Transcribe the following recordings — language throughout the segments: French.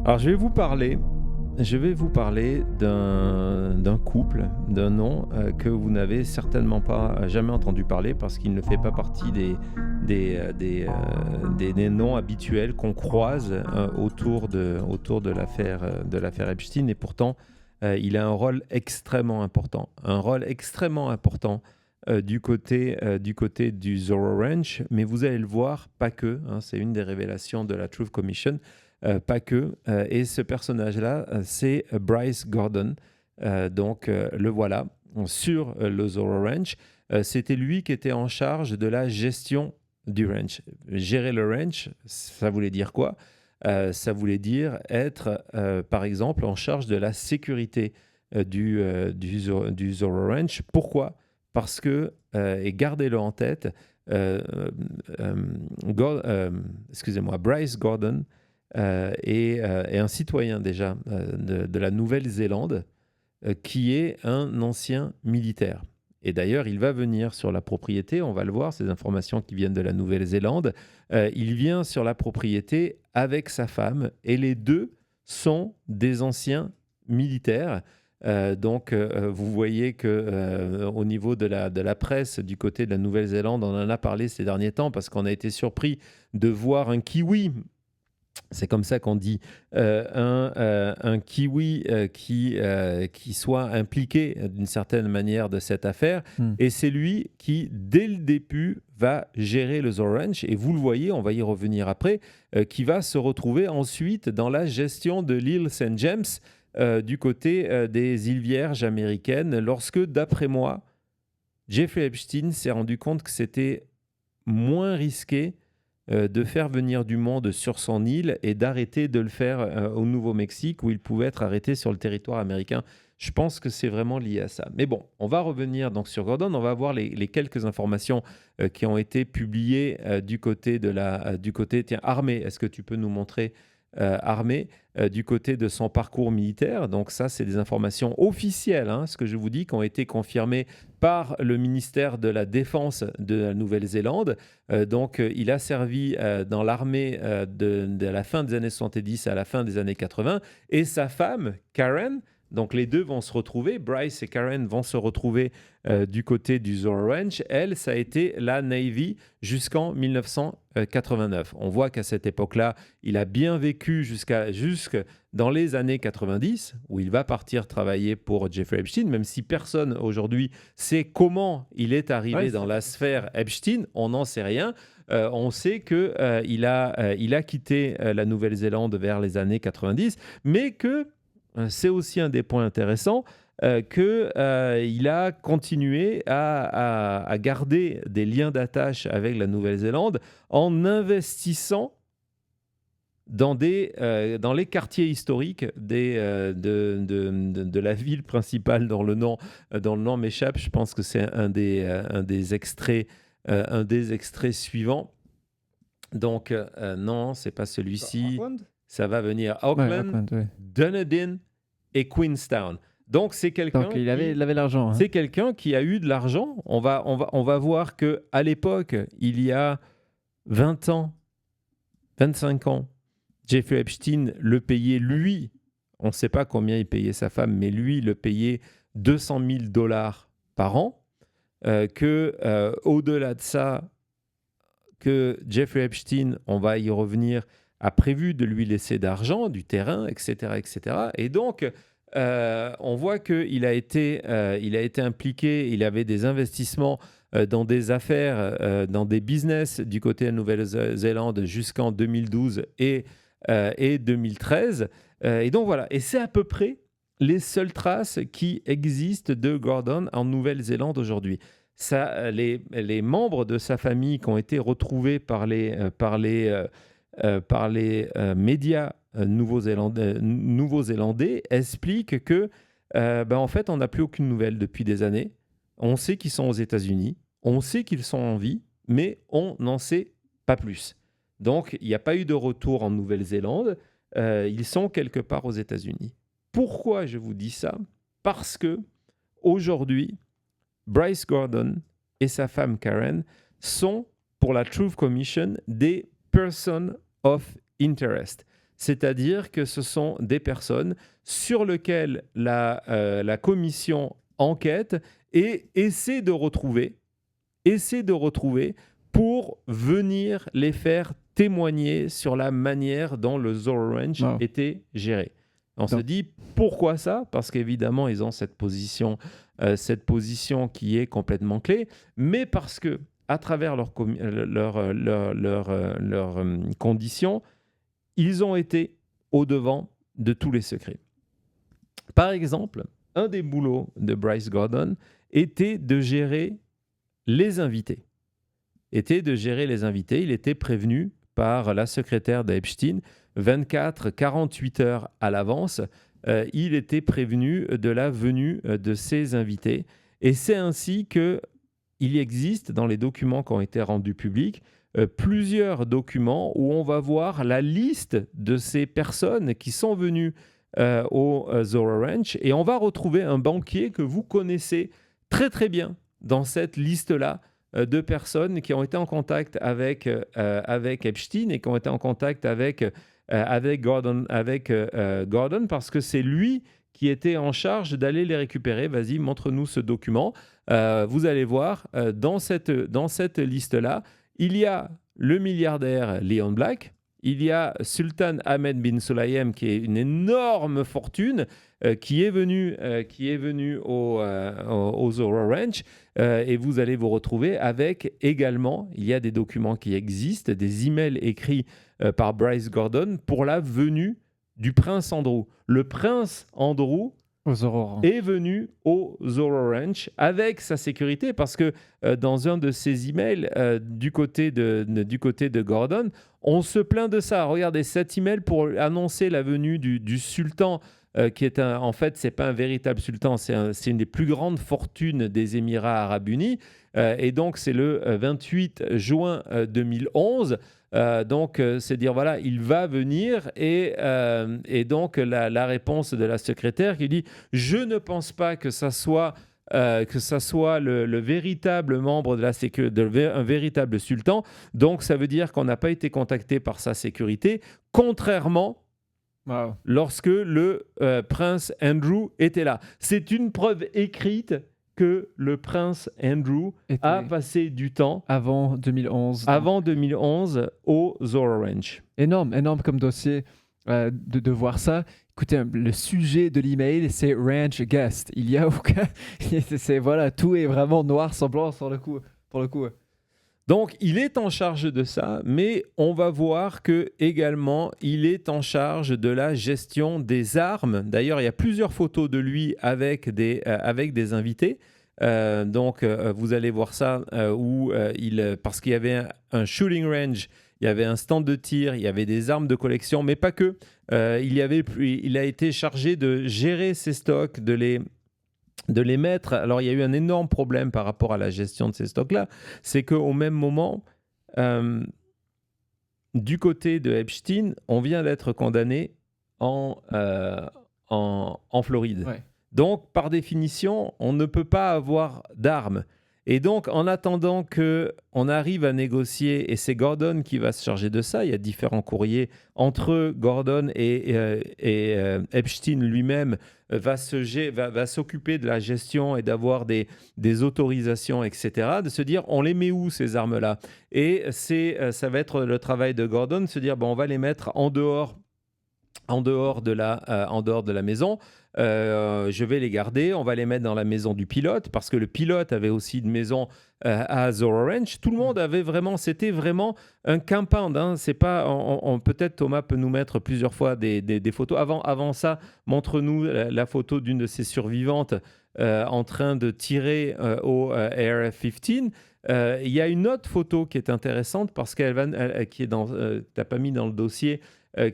Alors, je vais vous parler d'un couple, d'un nom que vous n'avez certainement pas jamais entendu parler parce qu'il ne fait pas partie des noms habituels qu'on croise autour de l'affaire Epstein. Et pourtant, il a un rôle extrêmement important du côté du Zorro Ranch. Mais vous allez le voir, pas que, hein, c'est une des révélations de la Truth Commission. Pas que. Et ce personnage-là, c'est Bryce Gordon. Le voilà sur le Zorro Ranch. C'était lui qui était en charge de la gestion du ranch. Gérer le ranch, ça voulait dire quoi? Ça voulait dire être, par exemple, en charge de la sécurité du Zorro Ranch. Pourquoi? Parce que, et gardez-le en tête, euh, euh, Bryce Gordon est un citoyen déjà de la Nouvelle-Zélande qui est un ancien militaire. Et d'ailleurs, il va venir sur la propriété, on va le voir, ces informations qui viennent de la Nouvelle-Zélande. Il vient sur la propriété avec sa femme et les deux sont des anciens militaires. Vous voyez que au niveau de la presse du côté de la Nouvelle-Zélande, on en a parlé ces derniers temps parce qu'on a été surpris de voir un kiwi, c'est comme ça qu'on dit, un kiwi qui soit impliqué d'une certaine manière de cette affaire. Hmm. Et c'est lui qui, dès le début, va gérer le Zorro Ranch. Et vous le voyez, on va y revenir après, qui va se retrouver ensuite dans la gestion de l'île St. James du côté des îles Vierges américaines, lorsque, d'après moi, Jeffrey Epstein s'est rendu compte que c'était moins risqué de faire venir du monde sur son île et d'arrêter de le faire au Nouveau-Mexique où il pouvait être arrêté sur le territoire américain. Je pense que c'est vraiment lié à ça. Mais bon, on va revenir donc sur Gordon. On va voir les quelques informations qui ont été publiées du côté, tiens, armée. Est-ce que tu peux nous montrer armée du côté de son parcours militaire? Donc ça, c'est des informations officielles, hein, ce que je vous dis, qui ont été confirmées par le ministère de la Défense de la Nouvelle-Zélande. Il a servi dans l'armée de la fin des années 70 à la fin des années 80. Et sa femme, Karen, donc les deux vont se retrouver, Bryce et Karen vont se retrouver du côté du Zorro Ranch. Elle, ça a été la Navy jusqu'en 1989. On voit qu'à cette époque-là, il a bien vécu jusque dans les années 90, où il va partir travailler pour Jeffrey Epstein, même si personne aujourd'hui sait comment il est arrivé dans la sphère Epstein, on n'en sait rien. On sait qu'il a quitté la Nouvelle-Zélande vers les années 90, mais que c'est aussi un des points intéressants, qu'il a continué à garder des liens d'attache avec la Nouvelle-Zélande en investissant dans les quartiers historiques de la ville principale dont le nom m'échappe. Je pense que c'est un des extraits suivants. Donc, non, c'est pas celui-ci. Auckland? Ça va venir Ouais, Auckland, Auckland, ouais. Dunedin et Queenstown. Donc, c'est quelqu'un Donc il avait l'argent. Hein. c'est quelqu'un qui a eu de l'argent. On va voir qu'à l'époque, il y a 20 ans, 25 ans, Jeffrey Epstein le payait, lui, on ne sait pas combien il payait sa femme, mais lui le payait $200,000 par an. Au-delà de ça, que Jeffrey Epstein, on va y revenir, a prévu de lui laisser d'argent, du terrain, etc. etc. Et donc, on voit qu'il a été impliqué, il avait des investissements dans des affaires, dans des business du côté de Nouvelle-Zélande jusqu'en 2012 et 2013. Et donc voilà, et c'est à peu près les seules traces qui existent de Gordon en Nouvelle-Zélande aujourd'hui. Les membres de sa famille qui ont été retrouvés par les médias nouveau-zélandais expliquent que, en fait, on n'a plus aucune nouvelle depuis des années. On sait qu'ils sont aux États-Unis, on sait qu'ils sont en vie, mais on n'en sait pas plus. Donc, il n'y a pas eu de retour en Nouvelle-Zélande. Ils sont quelque part aux États-Unis. Pourquoi je vous dis ça? Parce que aujourd'hui, Bryce Gordon et sa femme Karen sont, pour la Truth Commission, des persons of interest. c'est-à-dire que ce sont des personnes sur lesquelles la commission enquête et essaie de retrouver pour venir les faire témoigner sur la manière dont le Zorro Ranch Wow. était géré. On se Donc- dit pourquoi ça? Parce qu'évidemment, ils ont cette position qui est complètement clé, mais parce que à travers leurs conditions, ils ont été au-devant de tous les secrets. Par exemple, un des boulots de Bryce Gordon était de gérer les invités. Il était prévenu par la secrétaire d'Epstein 24-48 heures à l'avance. Il était prévenu de la venue de ses invités. Et c'est ainsi qu'il existe dans les documents qui ont été rendus publics plusieurs documents où on va voir la liste de ces personnes qui sont venues au Zorro Ranch, et on va retrouver un banquier que vous connaissez très très bien dans cette liste-là de personnes qui ont été en contact avec Epstein et qui ont été en contact avec Gordon, Gordon, parce que c'est lui qui était en charge d'aller les récupérer. Vas-y, montre-nous ce document. Vous allez voir, dans cette liste-là, il y a le milliardaire Leon Black, il y a Sultan Ahmed bin Sulayem, qui est une énorme fortune, qui est venu au Zorro Ranch, et vous allez vous retrouver avec également, il y a des documents qui existent, des emails écrits par Bryce Gordon pour la venue du prince Andrew. Le prince Andrew Aux aurores. est venu au Zorro Ranch avec sa sécurité, parce que dans un de ses emails du côté de Gordon, on se plaint de ça. Regardez, cet email pour annoncer la venue du sultan, qui est en fait, c'est pas un véritable sultan, c'est une des plus grandes fortunes des Émirats arabes unis. Et donc, c'est le 28 juin 2011. Donc, c'est dire, voilà, il va venir, et donc la réponse de la secrétaire qui dit « Je ne pense pas que ça soit le véritable membre de la sécurité, un véritable sultan. Donc, ça veut dire qu'on n'a pas été contacté par sa sécurité, contrairement Wow. lorsque le prince Andrew était là. » C'est une preuve écrite que le prince Andrew a Était passé du temps avant 2011. avant 2011 au Zorro Ranch. Énorme comme dossier de voir ça. Écoutez, le sujet de l'email, c'est Ranch Guest. Il y a aucun... voilà, tout est vraiment noir sur blanc pour le coup. Donc, il est en charge de ça, mais on va voir que également, il est en charge de la gestion des armes. D'ailleurs, il y a plusieurs photos de lui avec des invités. Donc, vous allez voir ça parce qu'il y avait un shooting range, il y avait un stand de tir, il y avait des armes de collection, mais pas que. Il a été chargé de gérer ses stocks, de les mettre. Alors, il y a eu un énorme problème par rapport à la gestion de ces stocks-là. C'est qu'au même moment, du côté de Epstein, on vient d'être condamné en Floride. Ouais. Donc, par définition, on ne peut pas avoir d'armes. Et donc, en attendant qu'on arrive à négocier, et c'est Gordon qui va se charger de ça, il y a différents courriers entre Gordon et Epstein lui-même, va s'occuper de la gestion et d'avoir des autorisations, etc., de se dire, on les met où ces armes-là? Et ça va être le travail de Gordon, de se dire, bon, on va les mettre en dehors de la maison. Je vais les garder, on va les mettre dans la maison du pilote, parce que le pilote avait aussi une maison à Zorro Ranch. Tout le monde avait vraiment, c'était vraiment un compound, hein. C'est pas, peut-être Thomas peut nous mettre plusieurs fois des photos. Avant ça, montre-nous la photo d'une de ses survivantes en train de tirer au AR-15. Il y a une autre photo qui est intéressante, parce qui est t'as pas mis dans le dossier,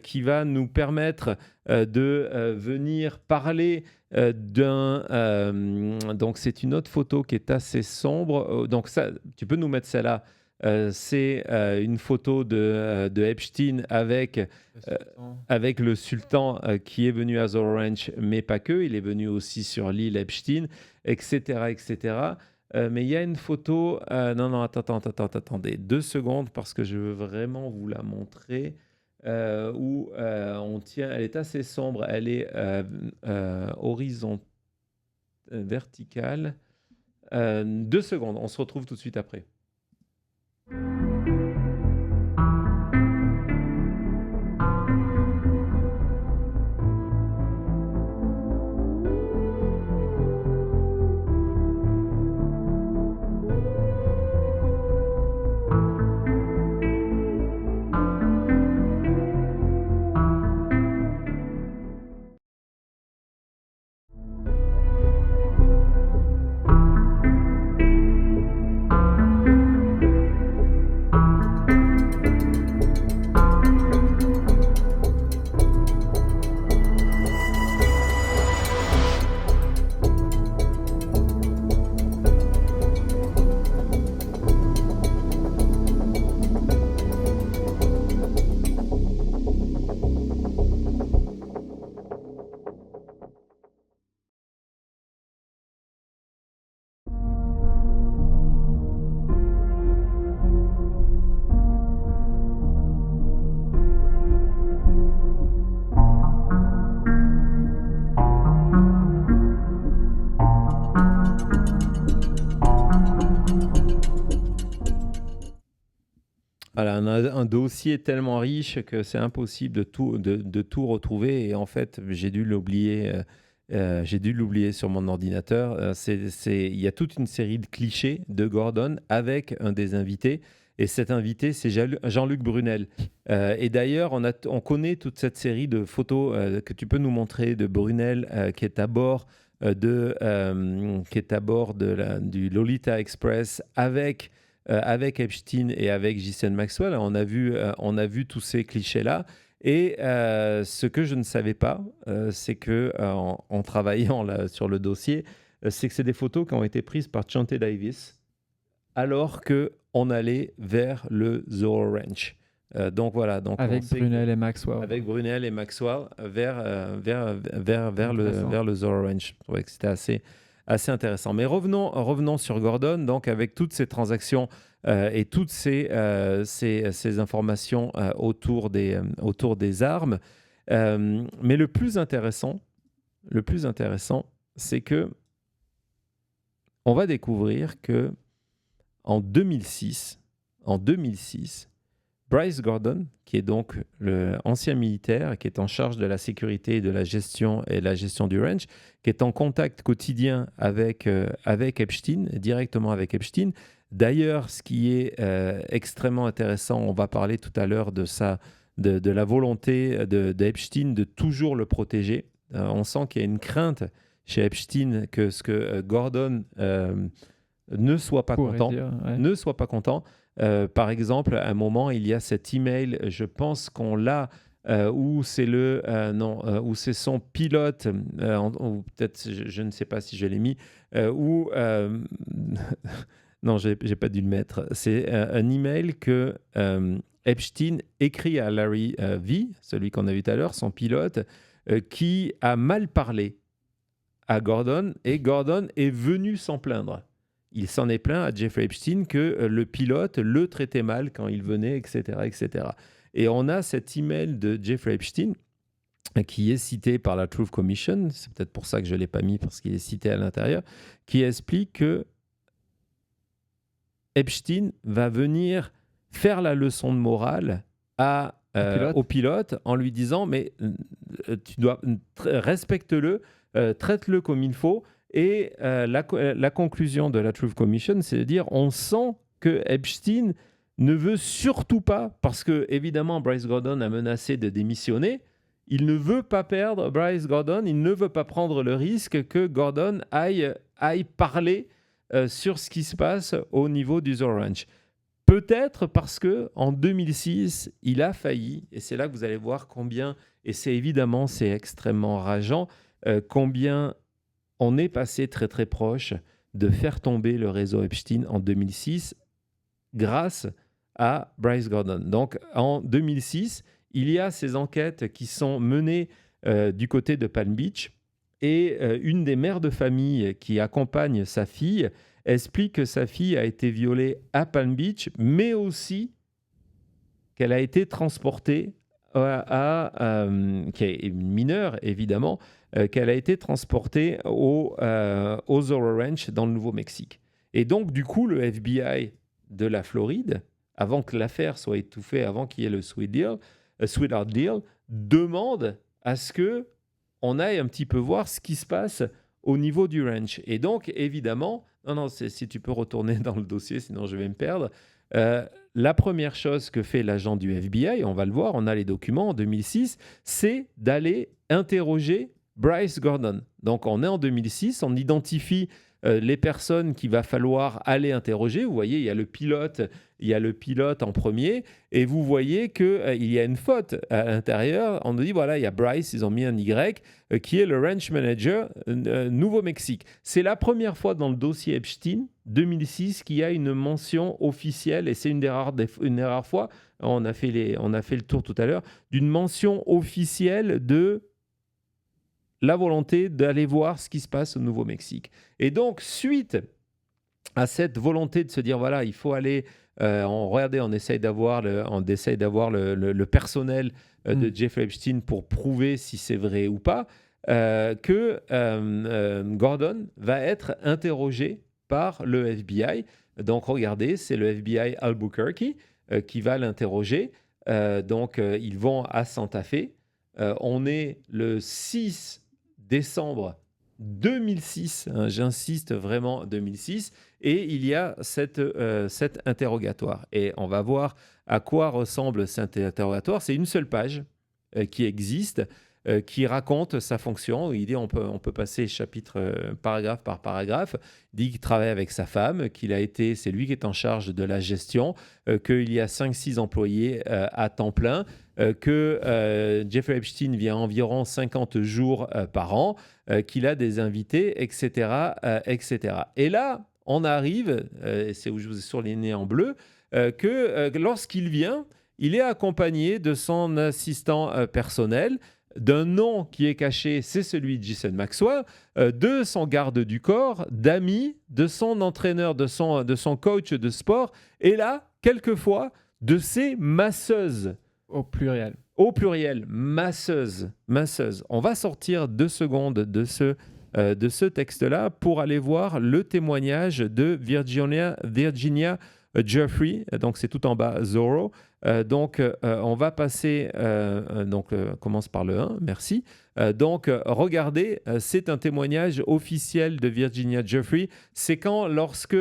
qui va nous permettre de venir parler donc c'est une autre photo qui est assez sombre. Donc ça, tu peux nous mettre celle-là. C'est une photo de Epstein avec le sultan qui est venu à Zorro Ranch, mais pas que. Il est venu aussi sur l'île Epstein, etc., etc. Mais il y a une photo... non, attendez 2 secondes, parce que je veux vraiment vous la montrer. où on tient. Elle est assez sombre. Elle est verticale. 2 secondes. On se retrouve tout de suite après. Voilà, on a un dossier tellement riche que c'est impossible de tout retrouver. Et en fait, j'ai dû l'oublier sur mon ordinateur. Il y a toute une série de clichés de Gordon avec un des invités. Et cet invité, c'est Jean-Luc Brunel. Et d'ailleurs, on connaît toute cette série de photos que tu peux nous montrer de Brunel qui est à bord du Lolita Express avec Epstein et avec Ghislaine Maxwell. On a vu tous ces clichés-là. Et ce que je ne savais pas, c'est que en travaillant là, sur le dossier, c'est que c'est des photos qui ont été prises par Chante Davis alors qu'on allait vers le Zorro Ranch. Donc voilà. Donc avec Brunel et Maxwell. Avec Brunel et Maxwell vers le Zorro Ranch. Je trouvais que c'était assez intéressant. Mais revenons sur Gordon, donc avec toutes ces transactions et toutes ces informations autour des armes. Mais le plus intéressant, c'est que on va découvrir que en 2006, Bryce Gordon, qui est donc l'ancien militaire, qui est en charge de la sécurité et de la gestion du ranch, qui est en contact quotidien avec Epstein, directement avec Epstein. D'ailleurs, ce qui est extrêmement intéressant, on va parler tout à l'heure de la volonté d'Epstein de toujours le protéger. On sent qu'il y a une crainte chez Epstein que ce que Gordon ne soit pas content. Ne soit pas content. Par exemple, à un moment, il y a cet email, je pense qu'on l'a, où c'est où c'est son pilote, ou peut-être, je ne sais pas si je l'ai mis, où non, j'ai pas dû le mettre. C'est un email que Epstein écrit à Larry V, celui qu'on a vu tout à l'heure, son pilote, qui a mal parlé à Gordon, et Gordon est venu s'en plaindre. Il s'en est plaint à Jeffrey Epstein que le pilote le traitait mal quand il venait, etc., etc. Et on a cet email de Jeffrey Epstein qui est cité par la Truth Commission, c'est peut-être pour ça que je ne l'ai pas mis parce qu'il est cité à l'intérieur, qui explique que Epstein va venir faire la leçon de morale au pilote en lui disant « mais tu dois respecte-le, traite-le comme il faut ». Et la conclusion de la Truth Commission, c'est de dire on sent que Epstein ne veut surtout pas, parce que évidemment Bryce Gordon a menacé de démissionner, il ne veut pas perdre Bryce Gordon, il ne veut pas prendre le risque que Gordon aille parler sur ce qui se passe au niveau du Zorro Ranch. Peut-être parce qu'en 2006, il a failli, et c'est là que vous allez voir combien, et c'est extrêmement rageant, combien on est passé très très proche de faire tomber le réseau Epstein en 2006 grâce à Bryce Gordon. Donc en 2006, il y a ces enquêtes qui sont menées du côté de Palm Beach et une des mères de famille qui accompagne sa fille explique que sa fille a été violée à Palm Beach, mais aussi qu'elle a été transportée qui est une mineure évidemment, qu'elle a été transportée au Zorro Ranch dans le Nouveau-Mexique. Et donc, du coup, le FBI de la Floride, avant que l'affaire soit étouffée, avant qu'il y ait le Sweetheart Deal, demande à ce que on aille un petit peu voir ce qui se passe au niveau du ranch. Et donc, évidemment, non, si tu peux retourner dans le dossier, sinon je vais me perdre. La première chose que fait l'agent du FBI, on va le voir, on a les documents en 2006, c'est d'aller interroger Bryce Gordon. Donc, on est en 2006, on identifie les personnes qu'il va falloir aller interroger. Vous voyez, il y a le pilote en premier, et vous voyez qu'il y a une faute à l'intérieur. On nous dit, voilà, il y a Bryce, ils ont mis un Y, qui est le ranch manager Nouveau-Mexique. C'est la première fois dans le dossier Epstein, 2006, qu'il y a une mention officielle, et c'est une des rares fois, on a fait le tour tout à l'heure, d'une mention officielle de la volonté d'aller voir ce qui se passe au Nouveau-Mexique. Et donc, suite à cette volonté de se dire, voilà, il faut aller, on essaye d'avoir le personnel de Jeffrey Epstein pour prouver si c'est vrai ou pas, que Gordon va être interrogé par le FBI. Donc, regardez, c'est le FBI Albuquerque qui va l'interroger. Ils vont à Santa Fe. On est le 6 décembre 2006, hein, j'insiste vraiment 2006, et il y a cet interrogatoire. Et on va voir à quoi ressemble cet interrogatoire. C'est une seule page qui existe, qui raconte sa fonction. Il dit on peut passer paragraphe par paragraphe. Il dit qu'il travaille avec sa femme, c'est lui qui est en charge de la gestion, qu'il y a 5-6 employés à temps plein, que Jeffrey Epstein vient environ 50 jours par an, qu'il a des invités, etc., etc. Et là, on arrive, c'est où je vous ai surligné en bleu, que lorsqu'il vient, il est accompagné de son assistant personnel, d'un nom qui est caché, c'est celui de Ghislaine Maxwell, de son garde du corps, d'amis, de son entraîneur, de son coach de sport, et là, quelquefois, de ses masseuses. Au pluriel. Au pluriel, masseuses. On va sortir 2 secondes de ce texte-là pour aller voir le témoignage de Virginia Jeffrey. Donc, c'est tout en bas, Zorro. On va passer, commence par le 1, merci. Regardez, c'est un témoignage officiel de Virginia Jeffrey. C'est lorsque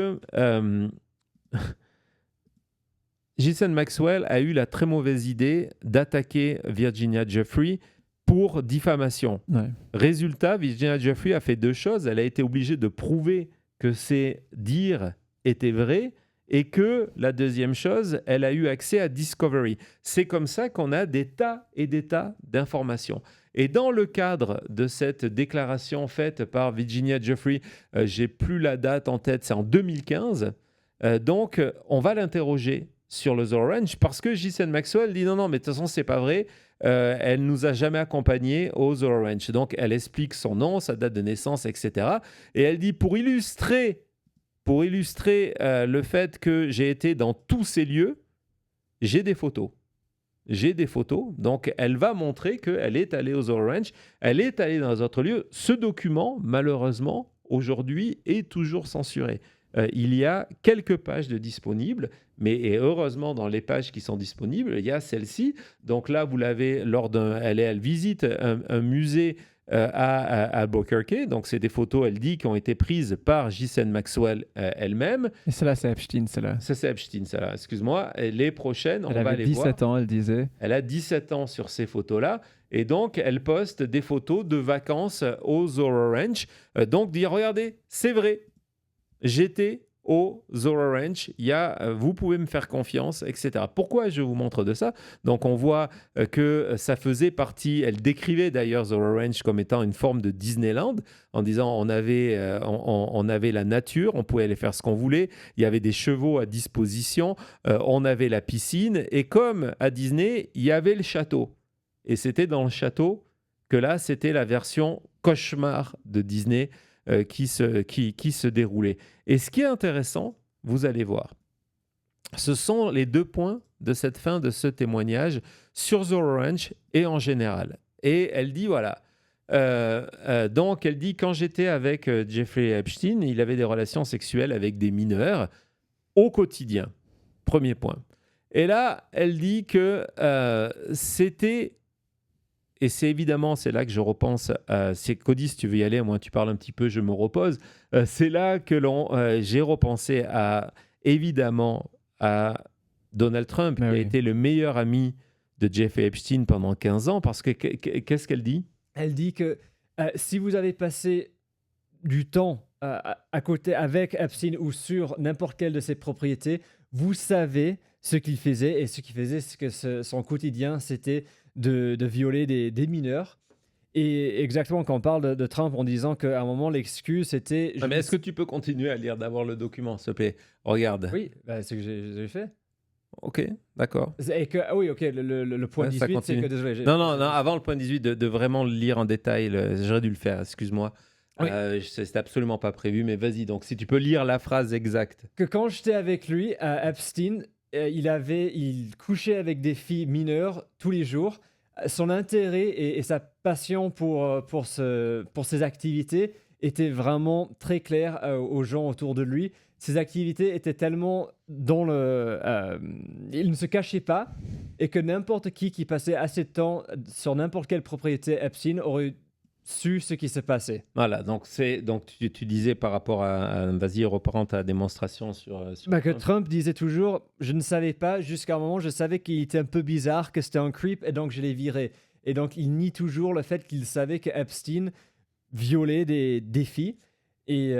Ghislaine Maxwell a eu la très mauvaise idée d'attaquer Virginia Jeffrey pour diffamation. Ouais. Résultat, Virginia Jeffrey a fait 2 choses. Elle a été obligée de prouver que ses dires étaient vrais, et que la deuxième chose, elle a eu accès à Discovery. C'est comme ça qu'on a des tas et des tas d'informations. Et dans le cadre de cette déclaration faite par Virginia Jeffrey, j'ai plus la date en tête, c'est en 2015, on va l'interroger sur le Zorro Ranch parce que Ghislaine Maxwell dit non, mais de toute façon, c'est pas vrai. Elle nous a jamais accompagnés au Zorro Ranch. Donc, elle explique son nom, sa date de naissance, etc. Et elle dit, pour illustrer le fait que j'ai été dans tous ces lieux, j'ai des photos. Donc, elle va montrer qu'elle est allée au Zorro Ranch, elle est allée dans d'autres lieux. Ce document, malheureusement, aujourd'hui, est toujours censuré. Il y a quelques pages de disponibles, et heureusement, dans les pages qui sont disponibles, il y a celle-ci. Donc là, vous l'avez elle visite un musée à Albuquerque. Donc, c'est des photos, elle dit, qui ont été prises par Ghislaine Maxwell elle-même. Et celle-là, c'est Epstein, celle-là. Ça, c'est Epstein, celle-là. Excuse-moi. Et les prochaines, Elle avait 17 ans, elle disait. Elle a 17 ans sur ces photos-là. Et donc, elle poste des photos de vacances au Zorro Ranch. Donc, dire, regardez, c'est vrai. J'étais au Zorro Ranch, vous pouvez me faire confiance, etc. Pourquoi je vous montre de ça? Donc, on voit que ça faisait partie, elle décrivait d'ailleurs Zorro Ranch comme étant une forme de Disneyland, en disant on avait la nature, on pouvait aller faire ce qu'on voulait, il y avait des chevaux à disposition, on avait la piscine, et comme à Disney, il y avait le château. Et c'était dans le château que là, c'était la version cauchemar de Disney qui se déroulait. Et ce qui est intéressant, vous allez voir, Ce sont les 2 points de cette fin de ce témoignage sur Zoro Ranch et en général. Et elle dit, voilà, donc elle dit, quand j'étais avec Jeffrey Epstein, il avait des relations sexuelles avec des mineurs au quotidien. Premier point. Et là, elle dit que c'était, et c'est évidemment, c'est là que je repense, c'est Cody, si tu veux y aller, moi tu parles un petit peu, je me repose. C'est là que j'ai repensé évidemment à Donald Trump, Mais qui a oui. été le meilleur ami de Jeffrey Epstein pendant 15 ans, parce que qu'est-ce qu'elle dit? Elle dit que si vous avez passé du temps à côté avec Epstein ou sur n'importe quelle de ses propriétés, vous savez ce qu'il faisait. Et ce qu'il faisait, c'est que son quotidien, c'était de violer des mineurs. Et exactement, quand on parle de Trump en disant qu'à un moment, l'excuse, c'était... Mais est-ce que tu peux continuer à lire d'abord le document, s'il te plaît? Regarde. Oui, bah, c'est ce que j'ai fait. Ok, d'accord. Et que, oui, ok, le point Ouais, ça 18, c'est continue. que... Désolé. Non, avant le point 18, de vraiment le lire en détail, j'aurais dû le faire, excuse-moi. Oui. C'était absolument pas prévu, mais vas-y, donc si tu peux lire la phrase exacte. Que quand j'étais avec lui, Epstein, il couchait avec des filles mineures tous les jours. Son intérêt et sa passion pour ses activités était vraiment très clair aux gens autour de lui. Ses activités étaient tellement il ne se cachait pas, et que n'importe qui passait assez de temps sur n'importe quelle propriété Epstein aurait su ce qui se passait. Voilà, donc tu disais par rapport vas-y, reprends ta démonstration sur Que Trump disait toujours, je ne savais pas, jusqu'à un moment, je savais qu'il était un peu bizarre, que c'était un creep, et donc je l'ai viré. Et donc il nie toujours le fait qu'il savait que Epstein violait des filles. Et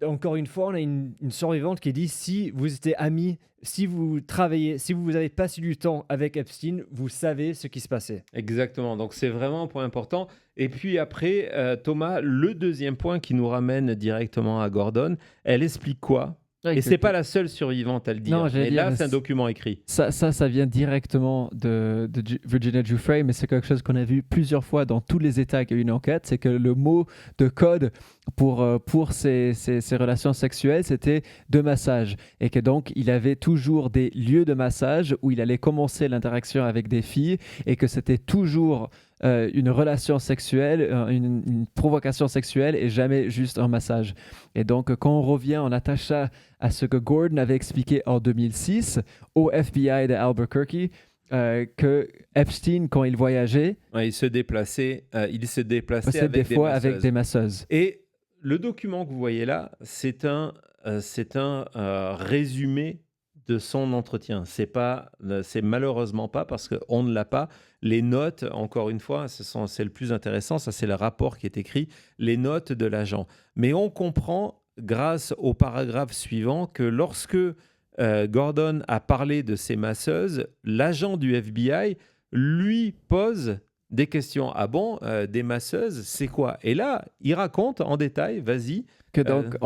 encore une fois, on a une survivante qui dit, si vous étiez amis, si vous travaillez, si vous avez passé du temps avec Epstein, vous savez ce qui se passait. Exactement, donc c'est vraiment un point important. Et puis après, Thomas, le deuxième point qui nous ramène directement à Gordon, elle explique quoi? Et c'est pas la seule survivante à le dire. Non, j'allais mais dire, là, mais c'est un document écrit. Ça vient directement de Virginia Giuffre, mais c'est quelque chose qu'on a vu plusieurs fois dans tous les États qu'il y a eu une enquête, c'est que le mot de code pour ces relations sexuelles, c'était de massage. Et que donc, il avait toujours des lieux de massage où il allait commencer l'interaction avec des filles, et que c'était toujours une relation sexuelle, une provocation sexuelle, et jamais juste un massage. Et donc, quand on revient, on attache ça à ce que Gordon avait expliqué en 2006 au FBI de Albuquerque, que Epstein, quand il voyageait, Ouais, il se déplaçait passait avec des fois masseuses. avec des masseuses. Et le document que vous voyez là, c'est un résumé de son entretien. C'est malheureusement pas, parce qu'on ne l'a pas. Les notes, encore une fois, c'est le plus intéressant, ça c'est le rapport qui est écrit, les notes de l'agent. Mais on comprend, grâce au paragraphe suivant, que lorsque Gordon a parlé de ces masseuses, l'agent du FBI lui pose des questions. Ah bon, des masseuses, c'est quoi? Et là, il raconte en détail, vas-y. Que donc,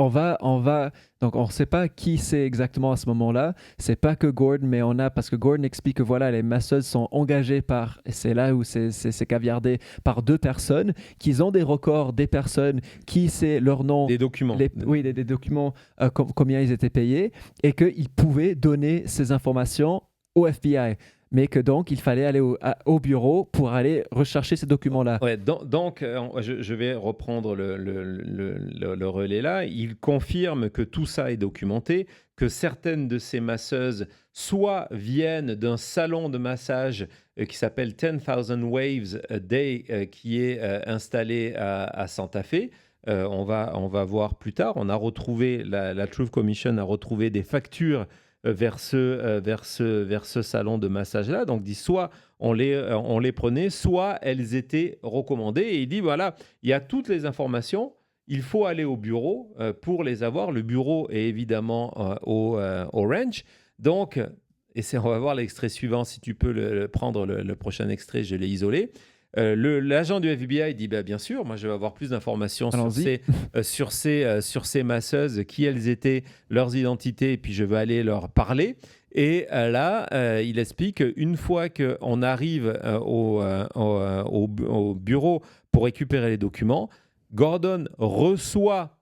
donc on ne sait pas qui c'est exactement à ce moment-là. C'est pas que Gordon, mais parce que Gordon explique que voilà, les masseuses sont engagées par, et c'est là où c'est caviardé, par 2 personnes, qu'ils ont des records des personnes, qui c'est leur nom. Des documents. Oui, des documents, combien ils étaient payés, et qu'ils pouvaient donner ces informations au FBI. Mais que donc, il fallait aller au bureau pour aller rechercher ces documents-là. Ouais, donc je vais reprendre le relais là. Il confirme que tout ça est documenté, que certaines de ces masseuses soit viennent d'un salon de massage qui s'appelle 10,000 Waves a Day, qui est installé à Santa Fe. On va voir plus tard. On a retrouvé, la Truth Commission a retrouvé des factures vers ce salon de massage-là. Donc, dit soit on les prenait, soit elles étaient recommandées. Et il dit, voilà, il y a toutes les informations. Il faut aller au bureau pour les avoir. Le bureau est évidemment au ranch. Donc, on va voir l'extrait suivant. Si tu peux prendre le prochain extrait, je l'ai isolé. L'agent du FBI dit bien sûr, moi je veux avoir plus d'informations sur ces masseuses, qui elles étaient, leurs identités, et puis je veux aller leur parler. Et là, il explique qu'une fois qu'on arrive au bureau pour récupérer les documents, Gordon reçoit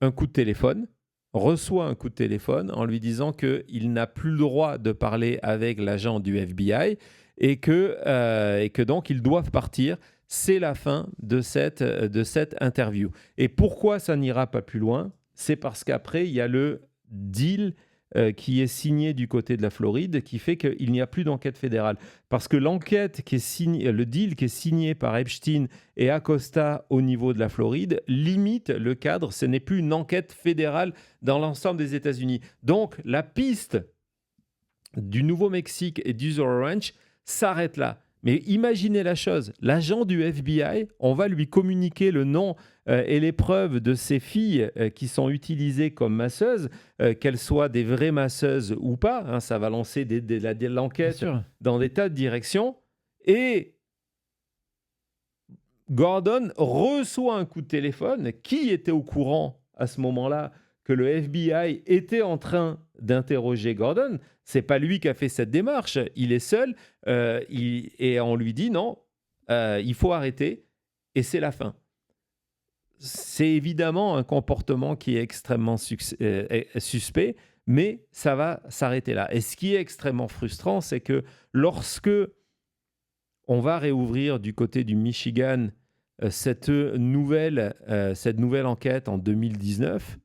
un coup de téléphone reçoit un coup de téléphone en lui disant qu'il n'a plus le droit de parler avec l'agent du FBI et que donc ils doivent partir. C'est la fin de cette interview. Et pourquoi ça n'ira pas plus loin? C'est parce qu'après, il y a le deal qui est signé du côté de la Floride, qui fait qu'il n'y a plus d'enquête fédérale. Parce que l'enquête qui est signée, le deal qui est signé par Epstein et Acosta au niveau de la Floride limite le cadre. Ce n'est plus une enquête fédérale dans l'ensemble des États-Unis. Donc, la piste du Nouveau-Mexique et du Zorro Ranch s'arrête là. Mais imaginez la chose, l'agent du FBI, on va lui communiquer le nom et les preuves de ces filles qui sont utilisées comme masseuses, qu'elles soient des vraies masseuses ou pas, hein, ça va lancer l'enquête dans des tas de directions. Et Gordon reçoit un coup de téléphone. Qui était au courant à ce moment-là que le FBI était en train d'interroger Gordon? C'est pas lui qui a fait cette démarche, il est seul, et on lui dit non, il faut arrêter, et c'est la fin. C'est évidemment un comportement qui est extrêmement suspect, mais ça va s'arrêter là. Et ce qui est extrêmement frustrant, c'est que lorsque on va réouvrir du côté du Michigan cette nouvelle enquête en 2019,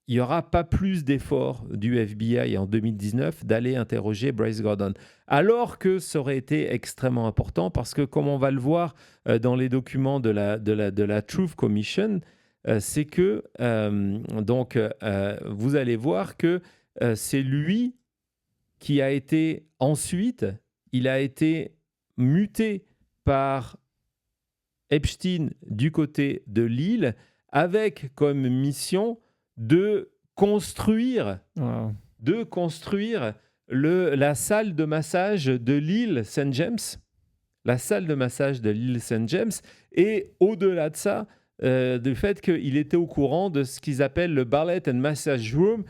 il n'y aura pas plus d'efforts du FBI en 2019 d'aller interroger Bryce Gordon. Alors que ça aurait été extrêmement important parce que, comme on va le voir dans les documents de la Truth Commission, c'est que vous allez voir que c'est lui qui a été ensuite, il a été muté par Epstein du côté de Lille avec comme mission de construire la salle de massage de l'île St. James, et au-delà de ça, du fait qu'il était au courant de ce qu'ils appellent le Ballet and Massage Room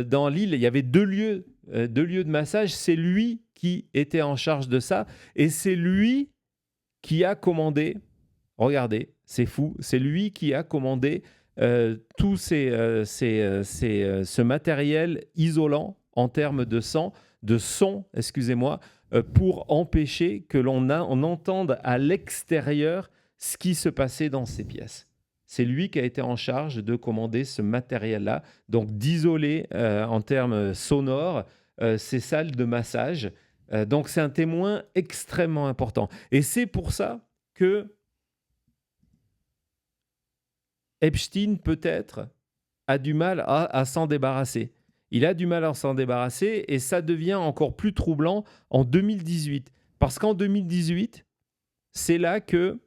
dans l'île. Il y avait deux lieux de massage. C'est lui qui était en charge de ça, et c'est lui qui a commandé. Regardez, c'est fou. C'est lui qui a commandé tout ce matériel isolant en termes de son, pour empêcher que l'on entende à l'extérieur ce qui se passait dans ces pièces. C'est lui qui a été en charge de commander ce matériel-là, donc d'isoler en termes sonores ces salles de massage. Donc c'est un témoin extrêmement important. Et c'est pour ça que Epstein, peut-être, a du mal à s'en débarrasser. Il a du mal à s'en débarrasser et ça devient encore plus troublant en 2018. Parce qu'en 2018, c'est là qu'il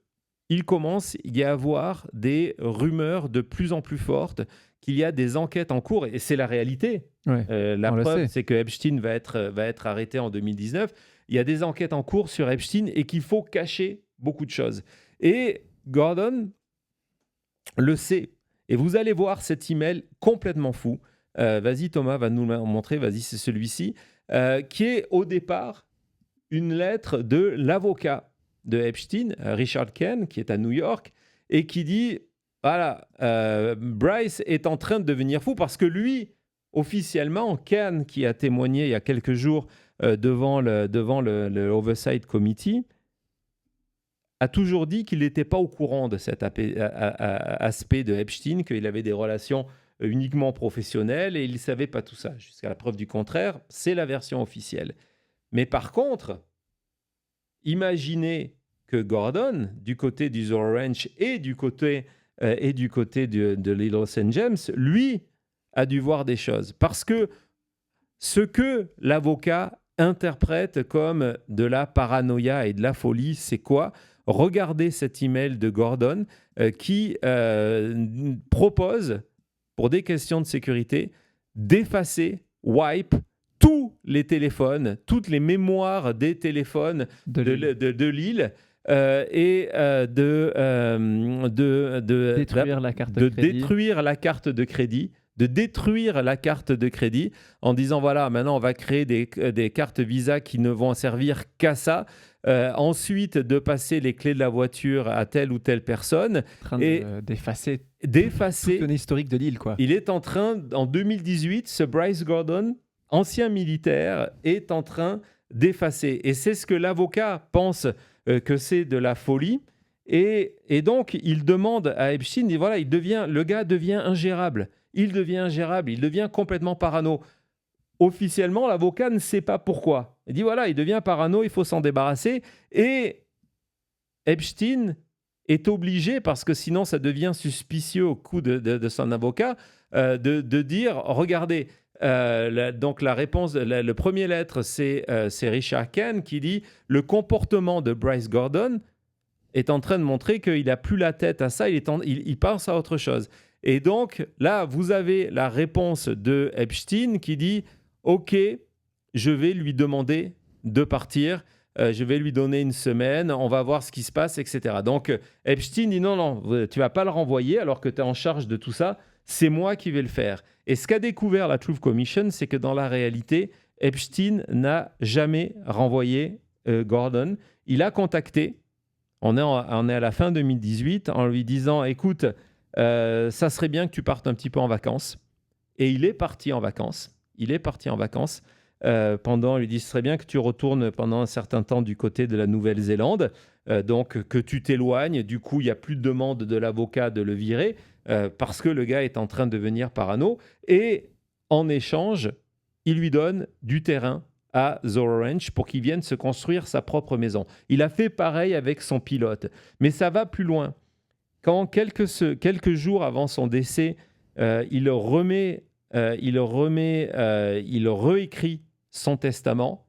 commence à y avoir des rumeurs de plus en plus fortes, qu'il y a des enquêtes en cours. Et c'est la réalité. Ouais, la preuve, c'est que Epstein va être arrêté en 2019. Il y a des enquêtes en cours sur Epstein et qu'il faut cacher beaucoup de choses. Et Gordon le sait. Et vous allez voir cet email complètement fou. Vas-y, Thomas va nous le montrer. Vas-y, c'est celui-ci. Qui est au départ une lettre de l'avocat de Epstein, Richard Kahn, qui est à New York, et qui dit, voilà, Bryce est en train de devenir fou parce que lui, officiellement, Kahn, qui a témoigné il y a quelques jours devant le Oversight Committee, a toujours dit qu'il n'était pas au courant de cet aspect de Epstein, qu'il avait des relations uniquement professionnelles et il ne savait pas tout ça. Jusqu'à la preuve du contraire, c'est la version officielle. Mais par contre, imaginez que Gordon, du côté du Zorro Ranch et du côté de Little St. James, lui, a dû voir des choses. Parce que ce que l'avocat interprète comme de la paranoïa et de la folie, c'est quoi ? Regardez cet email de Gordon qui propose, pour des questions de sécurité, d'effacer, wipe, tous les téléphones, toutes les mémoires des téléphones de l'île et de détruire la carte de crédit. Détruire la carte de crédit. De détruire la carte de crédit en disant voilà, maintenant on va créer des cartes Visa qui ne vont servir qu'à ça. ensuite de passer les clés de la voiture à telle ou telle personne, En train et d'effacer d'effacer. tout un historique de l'île, quoi. Il est en train, en 2018, ce Bryce Gordon, ancien militaire, est en train d'effacer. Et c'est ce que l'avocat pense que c'est de la folie. Et donc, il demande à Epstein, voilà, le gars devient ingérable. Il devient complètement parano. Officiellement, l'avocat ne sait pas pourquoi. Il dit, voilà, il devient parano, il faut s'en débarrasser. Et Epstein est obligé, parce que sinon ça devient suspicieux au coup de son avocat, de dire, regardez, donc la réponse, le premier lettre, c'est Richard Kahn qui dit, le comportement de Bryce Gordon est en train de montrer qu'il n'a plus la tête à ça, il pense à autre chose. Et donc là, vous avez la réponse de Epstein qui dit, OK, je vais lui demander de partir. Je vais lui donner une semaine, on va voir ce qui se passe, etc. Donc Epstein dit non, tu vas pas le renvoyer alors que tu es en charge de tout ça, c'est moi qui vais le faire. Et ce qu'a découvert la Truth Commission, c'est que dans la réalité, Epstein n'a jamais renvoyé Gordon. Il a contacté, on est à la fin 2018, en lui disant, écoute, ça serait bien que tu partes un petit peu en vacances. Et il est parti en vacances. Il lui dit, ce serait bien que tu retournes pendant un certain temps du côté de la Nouvelle-Zélande, donc que tu t'éloignes. Du coup, il n'y a plus de demande de l'avocat de le virer parce que le gars est en train de devenir parano. Et en échange, il lui donne du terrain à Zorro Ranch pour qu'il vienne se construire sa propre maison. Il a fait pareil avec son pilote. Mais ça va plus loin. Quand quelques jours avant son décès, il réécrit son testament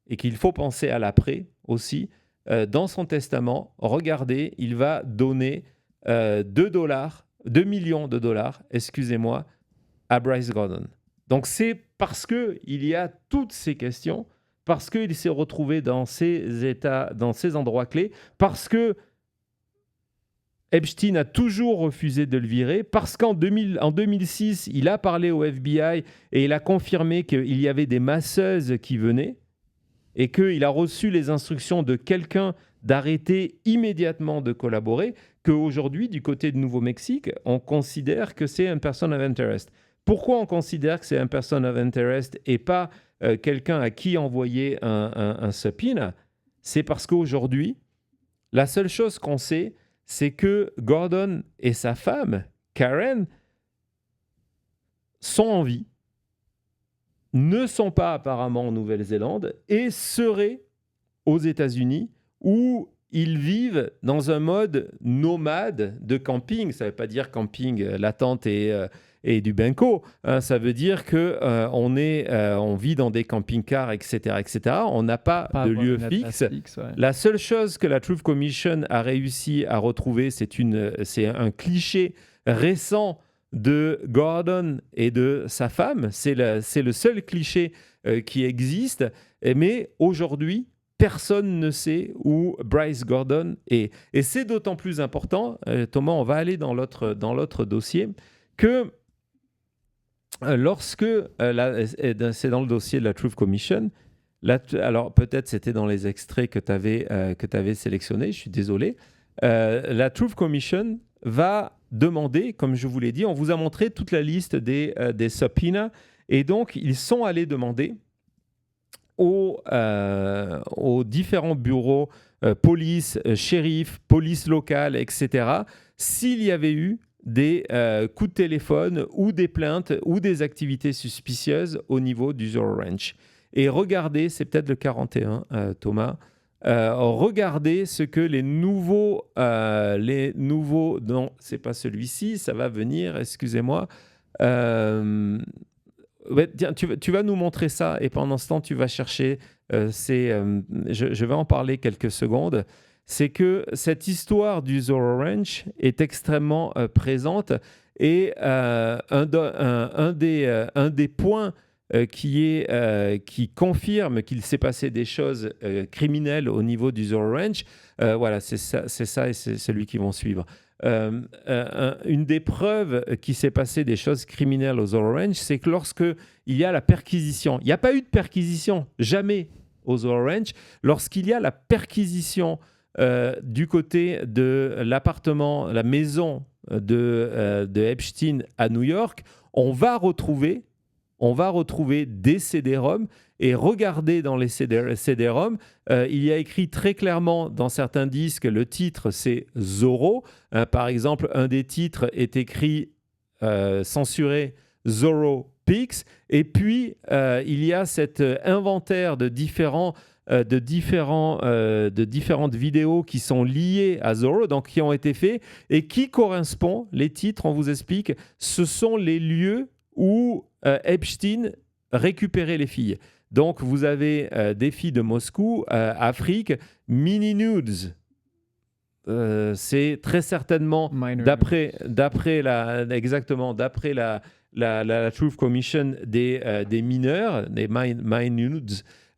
et qu'il faut penser à l'après aussi. Dans son testament, regardez, il va donner 2 millions de dollars, excusez-moi, à Bryce Gordon. Donc c'est parce qu'il y a toutes ces questions, parce qu'il s'est retrouvé dans ces états, dans ces endroits clés, parce que Epstein a toujours refusé de le virer, parce qu'en 2006, il a parlé au FBI et il a confirmé qu'il y avait des masseuses qui venaient et qu'il a reçu les instructions de quelqu'un d'arrêter immédiatement de collaborer, qu'aujourd'hui, du côté de Nouveau-Mexique, on considère que c'est un person of interest. Pourquoi on considère que c'est un person of interest et pas quelqu'un à qui envoyer un subpoena? C'est parce qu'aujourd'hui, la seule chose qu'on sait, c'est que Gordon et sa femme, Karen, sont en vie, ne sont pas apparemment en Nouvelle-Zélande et seraient aux États-Unis où ils vivent dans un mode nomade de camping. Ça ne veut pas dire camping, la tente et du benko. Ça veut dire qu'on vit dans des camping-cars, etc., etc. On n'a pas de lieu fixe. Ouais. La seule chose que la Truth Commission a réussi à retrouver, c'est un cliché récent de Gordon et de sa femme. C'est le seul cliché qui existe. Mais aujourd'hui, personne ne sait où Bryce Gordon est. Et c'est d'autant plus important, Thomas, on va aller dans l'autre dossier, que lorsque, c'est dans le dossier de la Truth Commission, alors peut-être c'était dans les extraits que tu avais sélectionnés, je suis désolé, la Truth Commission va demander, comme je vous l'ai dit, on vous a montré toute la liste des subpoenas, et donc ils sont allés demander aux différents bureaux, police, shérif, police locale, etc., s'il y avait eu des coups de téléphone ou des plaintes ou des activités suspicieuses au niveau du Zorro Ranch. Et regardez, c'est peut-être le 41, Thomas, regardez ce que les nouveaux, non, c'est pas celui-ci, ça va venir, excusez-moi. Tiens, tu vas nous montrer ça et pendant ce temps, tu vas chercher, je vais en parler quelques secondes. C'est que cette histoire du Zorro Ranch est extrêmement présente et un des points qui confirme qu'il s'est passé des choses criminelles au niveau du Zorro Ranch, voilà, c'est ça et c'est celui qui vont suivre. Une des preuves qu'il s'est passé des choses criminelles au Zorro Ranch, c'est que lorsque il y a la perquisition, il n'y a pas eu de perquisition, jamais au Zorro Ranch. Lorsqu'il y a la perquisition du côté de l'appartement, la maison de Epstein à New York, on va retrouver des CD-ROM. Et regardez dans les CD-ROM, il y a écrit très clairement dans certains disques, le titre c'est Zorro. Par exemple, un des titres est écrit censuré Zorro Pics. Et puis, il y a cet inventaire de différentes vidéos qui sont liées à Zorro, donc qui ont été faits et qui correspondent, les titres, on vous explique, ce sont les lieux où Epstein récupérait les filles. Donc, vous avez des filles de Moscou, Afrique, mini nudes. C'est très certainement, d'après la Truth Commission, des mineurs, des nudes.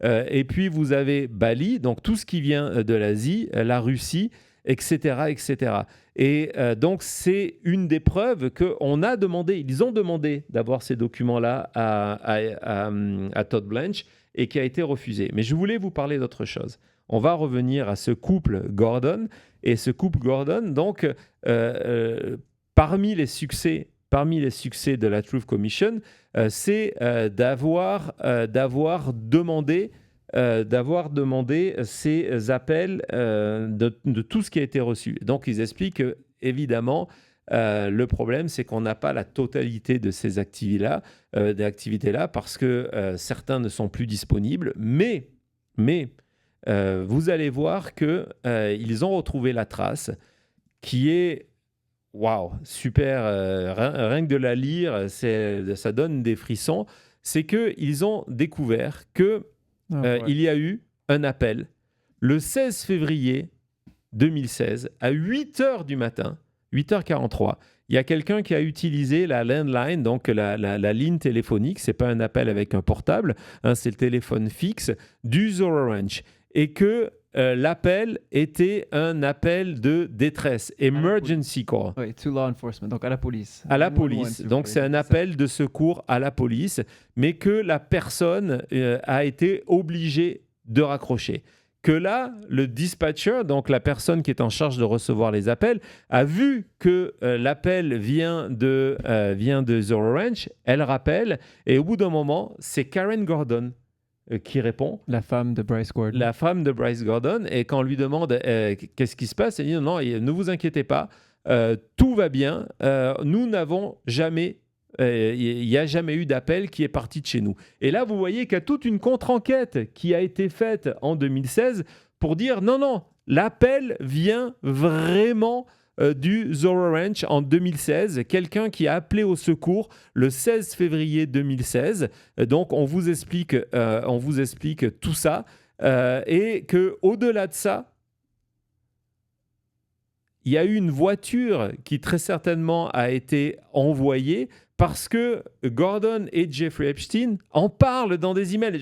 Et puis, vous avez Bali, donc tout ce qui vient de l'Asie, la Russie, etc., etc. Et donc, c'est une des preuves qu'on a demandé, ils ont demandé d'avoir ces documents-là à Todd Blanche et qui a été refusé. Mais je voulais vous parler d'autre chose. On va revenir à ce couple Gordon. Et ce couple Gordon, donc, parmi les succès de la Truth Commission, c'est d'avoir demandé ces appels de tout ce qui a été reçu. Donc, ils expliquent que, évidemment, le problème, c'est qu'on n'a pas la totalité de ces activités-là parce que certains ne sont plus disponibles. Mais vous allez voir qu'ils ont retrouvé la trace qui est waouh, super. Rien que de la lire, ça donne des frissons. C'est qu'ils ont découvert que il y a eu un appel le 16 février 2016 à 8h du matin, 8h43. Il y a quelqu'un qui a utilisé la landline, donc la ligne téléphonique. Ce n'est pas un appel avec un portable, c'est le téléphone fixe du Zorro Ranch. Et que l'appel était un appel de détresse, emergency call. Oui, to law enforcement, donc à la police. À la police. Donc c'est un appel de secours à la police, mais que la personne a été obligée de raccrocher. Que là, le dispatcher, donc la personne qui est en charge de recevoir les appels, a vu que l'appel vient de Zorro Ranch, elle rappelle, et au bout d'un moment, c'est Karen Gordon qui répond. La femme de Bryce Gordon. La femme de Bryce Gordon, et quand on lui demande qu'est-ce qui se passe, elle dit non, ne vous inquiétez pas, tout va bien, nous n'avons jamais... Il n'y a jamais eu d'appel qui est parti de chez nous. Et là, vous voyez qu'il y a toute une contre-enquête qui a été faite en 2016 pour dire non, l'appel vient vraiment du Zorro Ranch en 2016. Quelqu'un qui a appelé au secours le 16 février 2016. Donc, on vous explique tout ça. Et qu'au-delà de ça, il y a eu une voiture qui très certainement a été envoyée parce que Gordon et Jeffrey Epstein en parlent dans des emails.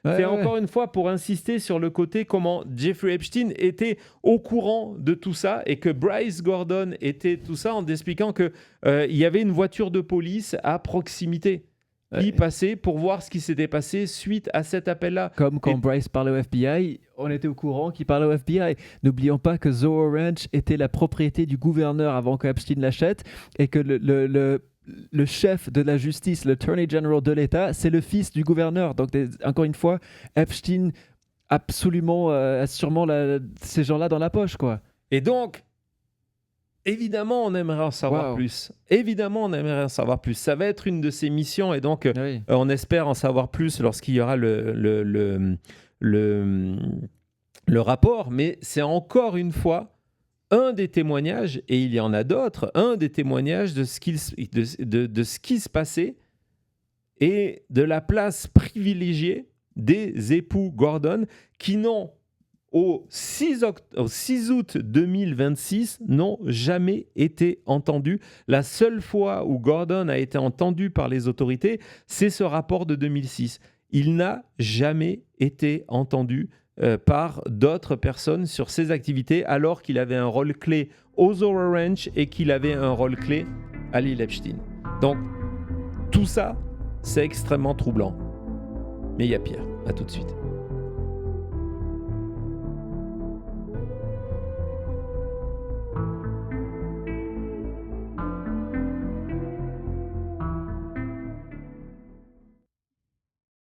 C'est encore une fois pour insister sur le côté comment Jeffrey Epstein était au courant de tout ça et que Bryce Gordon était tout ça en expliquant qu'il y avait une voiture de police à proximité qui passait pour voir ce qui s'était passé suite à cet appel-là. Comme quand Bryce parlait au FBI, on était au courant qu'il parlait au FBI. N'oublions pas que Zorro Ranch était la propriété du gouverneur avant qu'Epstein l'achète et que le chef de la justice, le Attorney General de l'État, c'est le fils du gouverneur. Donc, encore une fois, Epstein absolument a sûrement ces gens-là dans la poche, quoi. Et donc, évidemment, on aimerait en savoir plus. Évidemment, on aimerait en savoir plus. Ça va être une de ces missions et donc, on espère en savoir plus lorsqu'il y aura le rapport. Mais c'est encore une fois un des témoignages, et il y en a d'autres, un des témoignages de ce qui se passait et de la place privilégiée des époux Gordon qui n'ont, au 6 août 2026, n'ont jamais été entendus. La seule fois où Gordon a été entendu par les autorités, c'est ce rapport de 2006. Il n'a jamais été entendu par d'autres personnes sur ses activités alors qu'il avait un rôle clé au Zorro Ranch et qu'il avait un rôle clé à l'île Epstein. Donc, tout ça, c'est extrêmement troublant. Mais il y a pire. À tout de suite.